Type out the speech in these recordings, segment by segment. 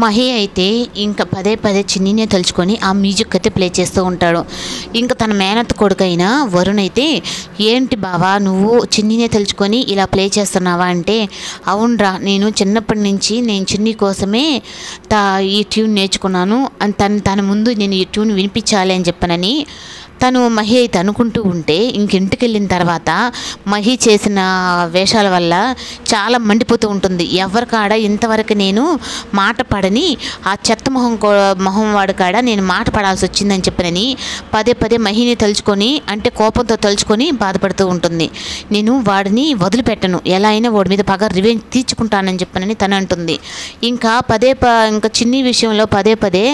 మహి అయితే ఇంకా పదే పదే చిన్నినే తలుచుకొని ఆ మ్యూజిక్ అయితే ప్లే చేస్తూ ఉంటాడు. ఇంకా తన మేనత్త కొడుకైన వరుణ్ అయితే, ఏంటి బావా నువ్వు చిన్నినే తలుచుకొని ఇలా ప్లే చేస్తున్నావా అంటే, అవునరా, నేను చిన్నప్పటి నుంచి నేను చిన్ని కోసమే ఈ ట్యూన్ నేర్చుకున్నాను అని తన ముందు నేను ఈ ట్యూన్ వినిపించాలి అని చెప్పనని తను మహి అయితే అనుకుంటూ ఉంటే, ఇంటికి వెళ్ళిన తర్వాత మహి చేసిన వేషాల వల్ల చాలా మండిపోతూ ఉంటుంది. ఎవరికాడ ఇంతవరకు నేను మాట పడని ఆ చెత్త మొహం వాడి కాడ నేను మాట పడాల్సి వచ్చిందని చెప్పనని పదే పదే మహిని తలుచుకొని, అంటే కోపంతో తలుచుకొని బాధపడుతూ ఉంటుంది. నేను వాడిని వదిలిపెట్టను, ఎలా అయినా వాడి మీద పగ రివెంజ్ తీర్చుకుంటానని చెప్పనని తను అంటుంది. ఇంకా ఇంకా చిన్ని విషయంలో పదే పదే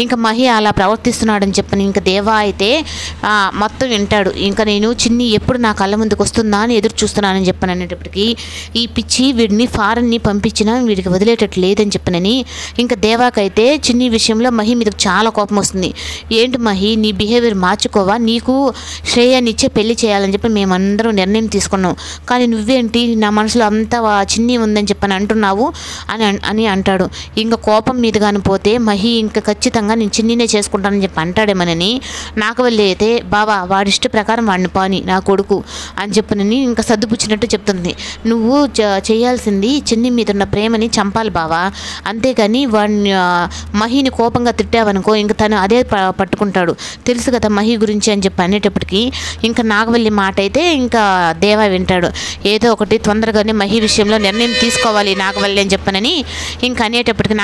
ఇంకా మహి అలా ప్రవర్తిస్తున్నాడని చెప్పని ఇంకా దేవా అయితే మొత్తం వింటాడు. ఇంకా నేను చిన్ని ఎప్పుడు నా కళ్ళ ముందుకు వస్తుందా అని ఎదురు చూస్తున్నానని చెప్పను అనేటప్పటికీ, ఈ పిచ్చి వీడిని ఫారెన్ని పంపించినా వీడికి వదిలేటట్టు లేదని చెప్పనని ఇంకా దేవాకైతే చిన్ని విషయంలో మహి మీదకు చాలా కోపం వస్తుంది. ఏంటి మహి, నీ బిహేవియర్ మార్చుకోవా, నీకు శ్రేయాన్నిచ్చే పెళ్లి చేయాలని చెప్పి మేమందరం నిర్ణయం తీసుకున్నాం, కానీ నువ్వేంటి నా మనసులో అంతా చిన్ని ఉందని చెప్పని అంటున్నావు అని అంటాడు. ఇంకా కోపం మీద కానీ పోతే మహి ఇంకా ఖచ్చితంగా నేను చిన్నినే చేసుకుంటానని చెప్పి అంటాడేమనని నాకు వెళ్ళి అయితే, బావా వాడిష్ట ప్రకారం వాడిని పాని నా కొడుకు అని చెప్పనని ఇంకా సర్దుపుచ్చినట్టు చెప్తుంది. నువ్వు చేయాల్సింది చిన్ని మీద ఉన్న ప్రేమని చంపాలి బావా, అంతేగాని వాడిని మహిని కోపంగా తిట్టావనుకో ఇంకా తను అదే పట్టుకుంటాడు, తెలుసు కదా మహి గురించి అని చెప్పి అనేటప్పటికీ ఇంకా నాగవల్లి మాట అయితే ఇంకా దేవా వింటాడు. ఏదో ఒకటి తొందరగానే మహి విషయంలో నిర్ణయం తీసుకోవాలి నాగవల్లి అని చెప్పనని ఇంకా అనేటప్పటికి